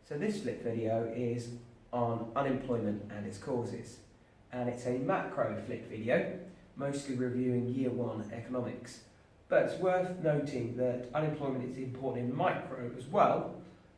So this flip video is on unemployment and its causes, and it's a macro flip video, mostly reviewing year one economics. But it's worth noting that unemployment is important in micro as well,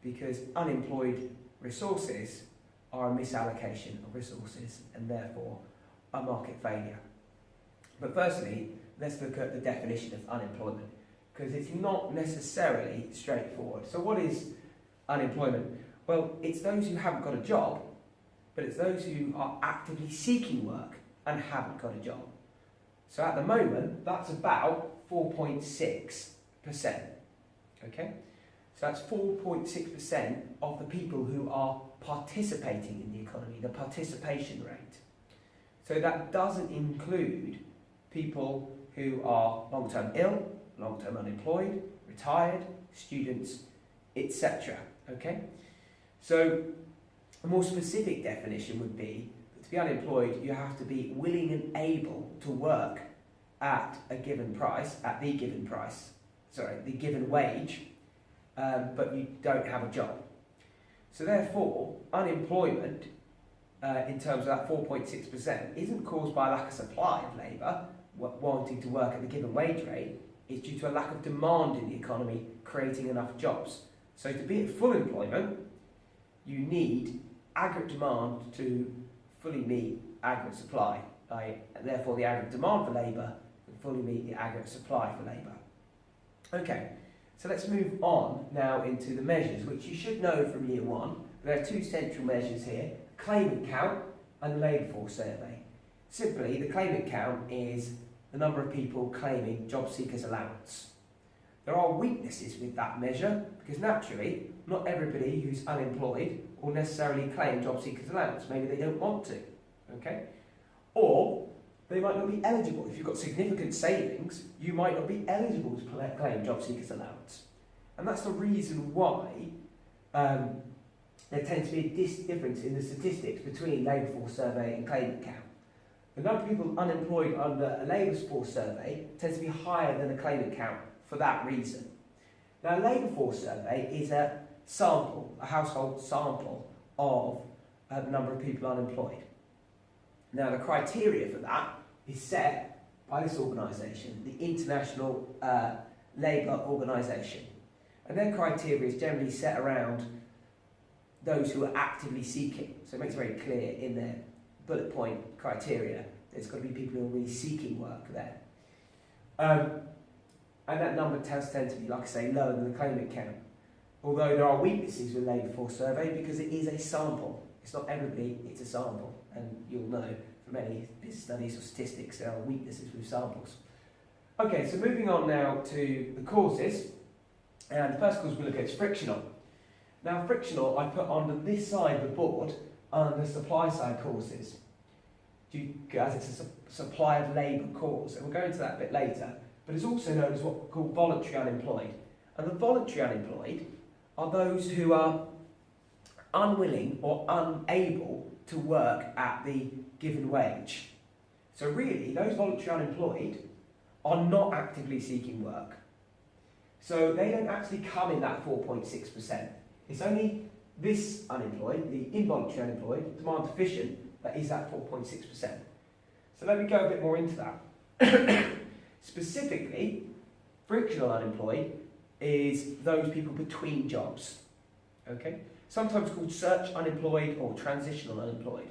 because unemployed resources are a misallocation of resources and therefore a market failure. But firstly, let's look at the definition of unemployment, because it's not necessarily straightforward. So what is unemployment? Well, it's those who haven't got a job, but it's those who are actively seeking work and haven't got a job. So at the moment, that's about 4.6%. Okay? So that's 4.6% of the people who are participating in the economy, the participation rate. So that doesn't include people who are long-term ill, long-term unemployed, retired, students, etc. Okay? So a more specific definition would be that to be unemployed, you have to be willing and able to work at a given price, the given wage, but you don't have a job. So therefore, unemployment, in terms of that 4.6%, isn't caused by a lack of supply of labour, wanting to work at the given wage rate. It's due to a lack of demand in the economy, creating enough jobs. So to be at full employment, you need aggregate demand to fully meet aggregate supply. Therefore, the aggregate demand for labour can fully meet the aggregate supply for labour. Okay, so let's move on now into the measures, which you should know from year one. There are two central measures here, claimant count and the labour force survey. Simply, the claimant count is the number of people claiming job seekers allowance. There are weaknesses with that measure, because naturally, not everybody who's unemployed will necessarily claim job seekers allowance. Maybe they don't want to, okay? Or they might not be eligible. If you've got significant savings, you might not be eligible to claim job seekers allowance. And that's the reason why there tends to be a difference in the statistics between labour force survey and claimant count. The number of people unemployed under a labour force survey tends to be higher than a claimant count for that reason. Now, a labour force survey is a sample, a household sample of the number of people unemployed. Now, the criteria for that is set by this organisation, the International Labour Organisation. And their criteria is generally set around those who are actively seeking. So it makes it very clear in their bullet point criteria, there's got to be people who are really seeking work there. And that number tends to be, like I say, lower than the claimant count. Although there are weaknesses with labour force survey because it is a sample. It's not everybody, it's a sample. And you'll know from any business studies or statistics there are weaknesses with samples. Okay, so moving on now to the causes. And the first cause we look at is frictional. Now, frictional I put on this side of the board under supply side causes, as it's a supply of labour cause, and we'll go into that a bit later. But it's also known as what we call voluntary unemployed. And the voluntary unemployed are those who are unwilling or unable to work at the given wage. So really, those voluntary unemployed are not actively seeking work. So they don't actually come in that 4.6%. It's only this unemployed, the involuntary unemployed, demand deficient, that is that 4.6%. So let me go a bit more into that. Specifically, frictional unemployed is those people between jobs, okay? Sometimes called search unemployed or transitional unemployed.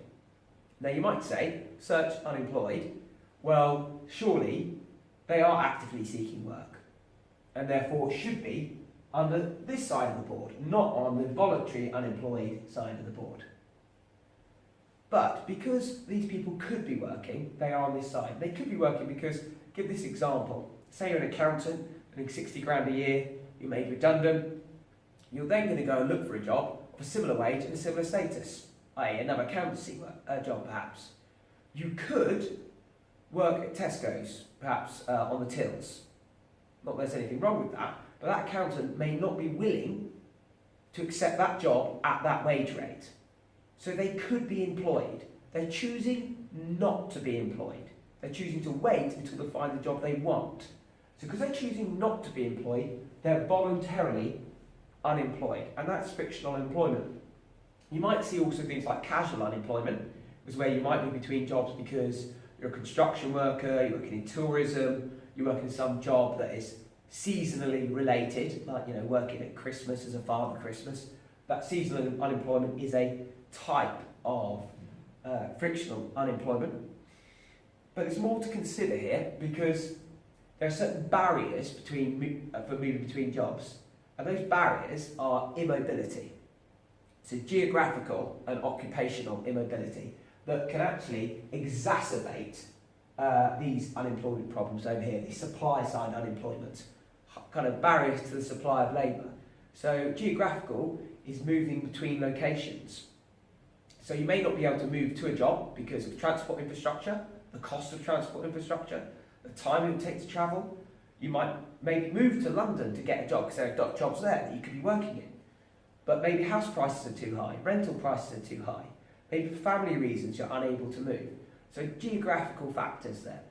Now you might say, search unemployed, well, surely they are actively seeking work and therefore should be under this side of the board, not on the voluntary unemployed side of the board. But because these people could be working, they are on this side. They could be working because, give this example, say you're an accountant, earning 60 grand a year, you're made redundant, you're then going to go and look for a job of a similar wage and a similar status, i.e. another accountancy job perhaps. You could work at Tesco's, perhaps on the tills. Not that there's anything wrong with that, but that accountant may not be willing to accept that job at that wage rate. So they could be employed. They're choosing not to be employed. They're choosing to wait until they find the job they want. So because they're choosing not to be employed, they're voluntarily unemployed, and that's frictional unemployment. You might see also things like casual unemployment, is where you might be between jobs because you're a construction worker, you're working in tourism, you're working in some job that is seasonally related, like working at Christmas as a Father Christmas. That seasonal unemployment is a type of frictional unemployment. But there's more to consider here because there are certain barriers for moving between jobs, and those barriers are immobility. So geographical and occupational immobility that can actually exacerbate these unemployment problems over here, these supply side unemployment, kind of barriers to the supply of labour. So geographical is moving between locations. So you may not be able to move to a job because of transport infrastructure, the cost of transport infrastructure, the time it would take to travel. You might maybe move to London to get a job because there are jobs there that you could be working in. But maybe house prices are too high, rental prices are too high. Maybe for family reasons you're unable to move. So geographical factors there.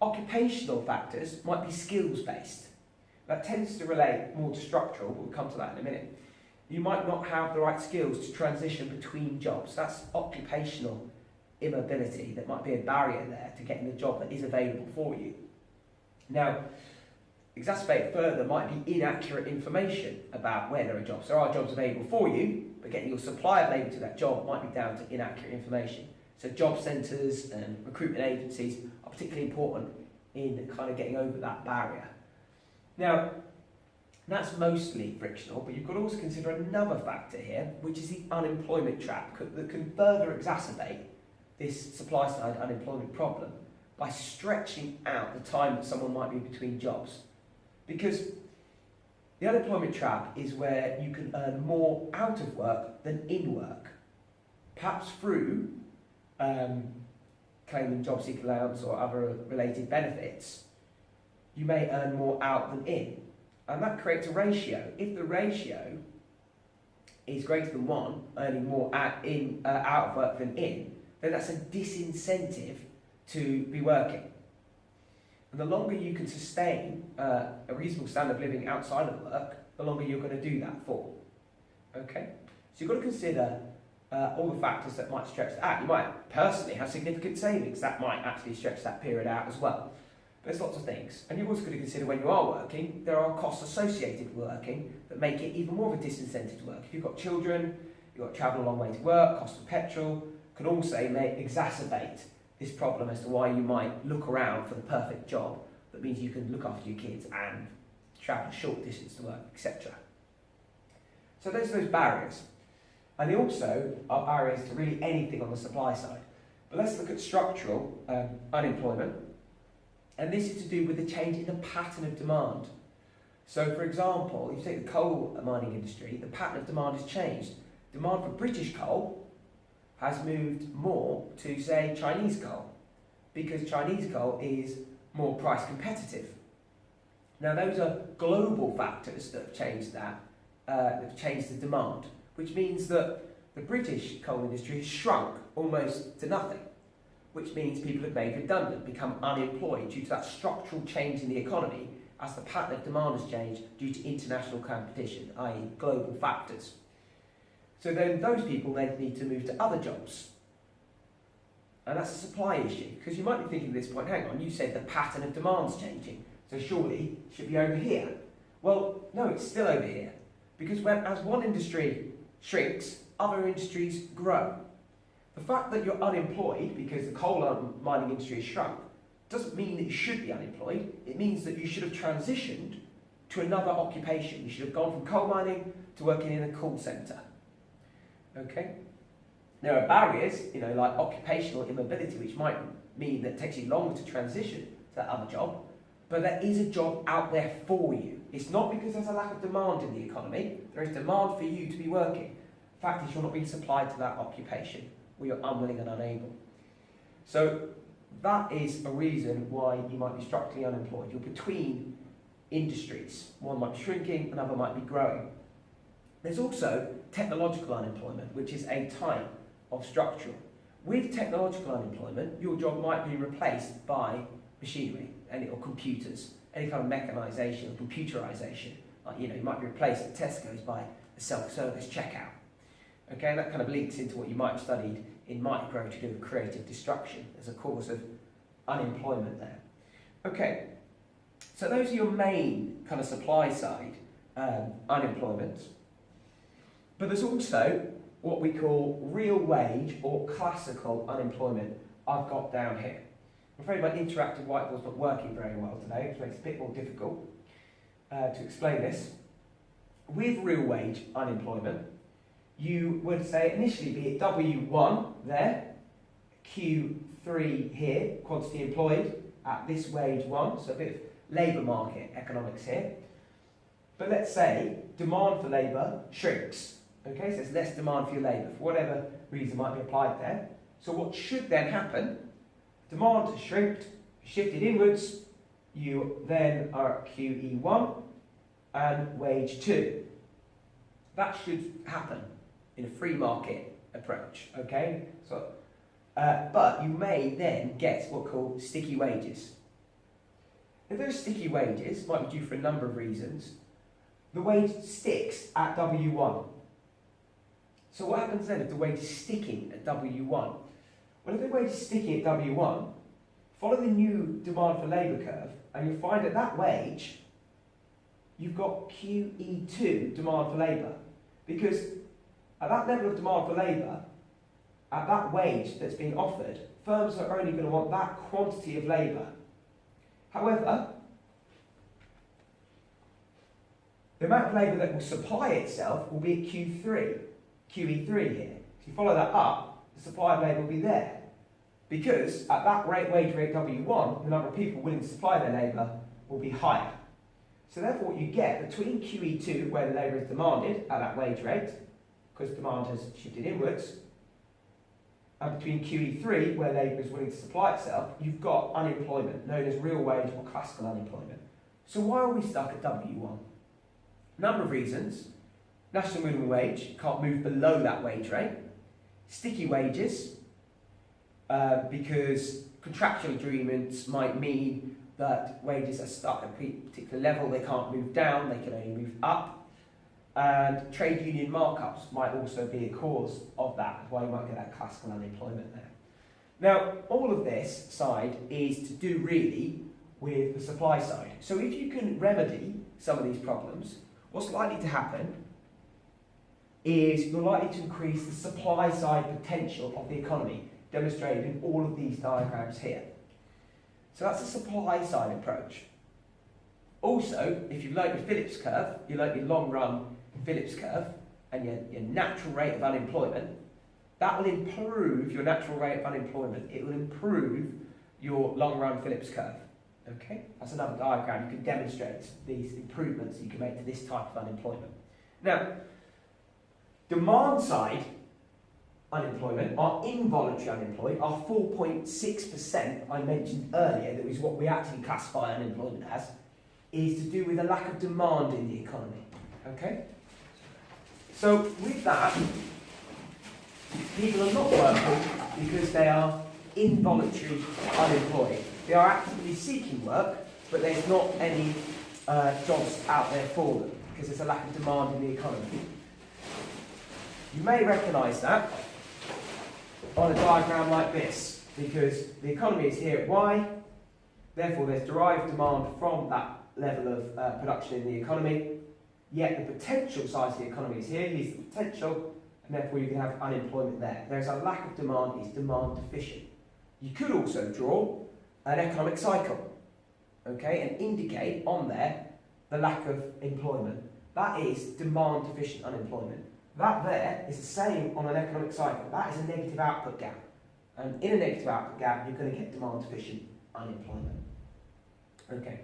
Occupational factors might be skills based. That tends to relate more to structural, but we'll come to that in a minute. You might not have the right skills to transition between jobs. That's occupational immobility. That might be a barrier there to getting the job that is available for you. Now, exacerbate further might be inaccurate information about where there are jobs. There are jobs available for you, but getting your supply of labour to that job might be down to inaccurate information. So job centres and recruitment agencies are particularly important in kind of getting over that barrier. Now, that's mostly frictional, but you've got to also consider another factor here, which is the unemployment trap that can further exacerbate this supply side unemployment problem by stretching out the time that someone might be between jobs. Because the unemployment trap is where you can earn more out of work than in work, perhaps through claiming job seeker allowance or other related benefits. You may earn more out than in, and that creates a ratio. If the ratio is greater than 1, earning more out of work than in, then that's a disincentive to be working. And the longer you can sustain a reasonable standard of living outside of work, the longer you're going to do that for. Okay? So you've got to consider all the factors that might stretch that out. You might personally have significant savings. That might actually stretch that period out as well. There's lots of things. And you've also got to consider when you are working, there are costs associated with working that make it even more of a disincentive to work. If you've got children, you've got to travel a long way to work, cost of petrol, can also exacerbate this problem as to why you might look around for the perfect job that means you can look after your kids and travel a short distance to work, etc. So those are those barriers. And they also are barriers to really anything on the supply side. But let's look at structural unemployment. And this is to do with the change in the pattern of demand. So for example, if you take the coal mining industry, the pattern of demand has changed. Demand for British coal has moved more to, say, Chinese coal, because Chinese coal is more price competitive. Now those are global factors that have changed that have changed the demand, which means that the British coal industry has shrunk almost to nothing, which means people have made redundant, become unemployed due to that structural change in the economy as the pattern of demand has changed due to international competition, i.e. global factors. So then those people then need to move to other jobs. And that's a supply issue, because you might be thinking at this point, hang on, you said the pattern of demand's changing, so surely it should be over here. Well, no, it's still over here, because as one industry shrinks, other industries grow. The fact that you're unemployed because the coal mining industry has shrunk doesn't mean that you should be unemployed. It means that you should have transitioned to another occupation. You should have gone from coal mining to working in a call centre. Okay? There are barriers, like occupational immobility, which might mean that it takes you longer to transition to that other job, but there is a job out there for you. It's not because there's a lack of demand in the economy. There is demand for you to be working. The fact is you're not being supplied to that occupation, or you're unwilling and unable. So that is a reason why you might be structurally unemployed. You're between industries. One might be shrinking, another might be growing. There's also technological unemployment, which is a type of structural. With technological unemployment, your job might be replaced by machinery or computers, any kind of mechanisation or computerisation, You might be replaced at Tesco's by a self-service checkout. Okay, and that kind of links into what you might have studied in micro to do with creative destruction as a cause of unemployment there. Okay, so those are your main kind of supply side unemployment. But there's also what we call real wage or classical unemployment I've got down here. I'm afraid my interactive whiteboard's not working very well today, which makes it a bit more difficult to explain this. With real wage unemployment, you would say initially be at W1 there, Q3 here, quantity employed at this wage 1, so a bit of labour market economics here. But let's say demand for labour shrinks. Okay, so there's less demand for your labour, for whatever reason might be applied there. So what should then happen? Demand has shrinked, shifted inwards, you then are at QE1 and wage 2. That should happen in a free market approach, okay? So, but you may then get what are called sticky wages. If those sticky wages might be due for a number of reasons, the wage sticks at W1. So what happens then if the wage is sticking at W1? Well, if the wage is sticking at W1, follow the new demand for labour curve, and you'll find at that wage, you've got QE2 demand for labour. Because at that level of demand for labour, at that wage that's being offered, firms are only going to want that quantity of labour. However, the amount of labour that will supply itself will be at QE3 here. If you follow that up, the supply of labour will be there. Because at that wage rate W1, the number of people willing to supply their labour will be higher. So therefore what you get between QE2, where the labour is demanded at that wage rate, because demand has shifted inwards, and between QE3, where labour is willing to supply itself, you've got unemployment, known as real wage or classical unemployment. So why are we stuck at W1? Number of reasons. National minimum wage can't move below that wage rate. Sticky wages, because contractual agreements might mean that wages are stuck at a particular level, they can't move down, they can only move up. And trade union markups might also be a cause of that, that's why you might get that classical unemployment there. Now, all of this side is to do really with the supply side. So if you can remedy some of these problems, what's likely to happen is you're likely to increase the supply side potential of the economy, demonstrated in all of these diagrams here. So that's a supply side approach. Also, if you like your Phillips curve, you like your long run Phillips curve, and your natural rate of unemployment, that will improve your natural rate of unemployment. It will improve your long run Phillips curve. Okay? That's another diagram. You can demonstrate these improvements you can make to this type of unemployment. Now, demand side unemployment, our involuntary unemployed, our 4.6% I mentioned earlier, that is what we actually classify unemployment as, is to do with a lack of demand in the economy. Okay? So with that, people are not working because they are involuntary unemployed. They are actively seeking work, but there's not any jobs out there for them because there's a lack of demand in the economy. You may recognise that on a diagram like this, because the economy is here at Y, therefore there's derived demand from that level of production in the economy, yet the potential size of the economy is here, here's the potential, and therefore you can have unemployment there. There's a lack of demand, it's demand deficient. You could also draw an economic cycle, okay, and indicate on there the lack of employment. That is demand deficient unemployment. That there is the same on an economic cycle. That is a negative output gap. And in a negative output gap, you're going to get demand deficient unemployment. Okay,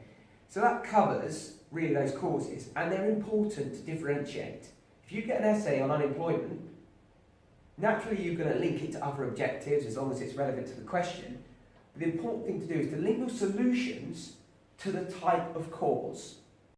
so that covers really those causes, and they're important to differentiate. If you get an essay on unemployment, naturally you're going to link it to other objectives as long as it's relevant to the question. But the important thing to do is to link your solutions to the type of cause.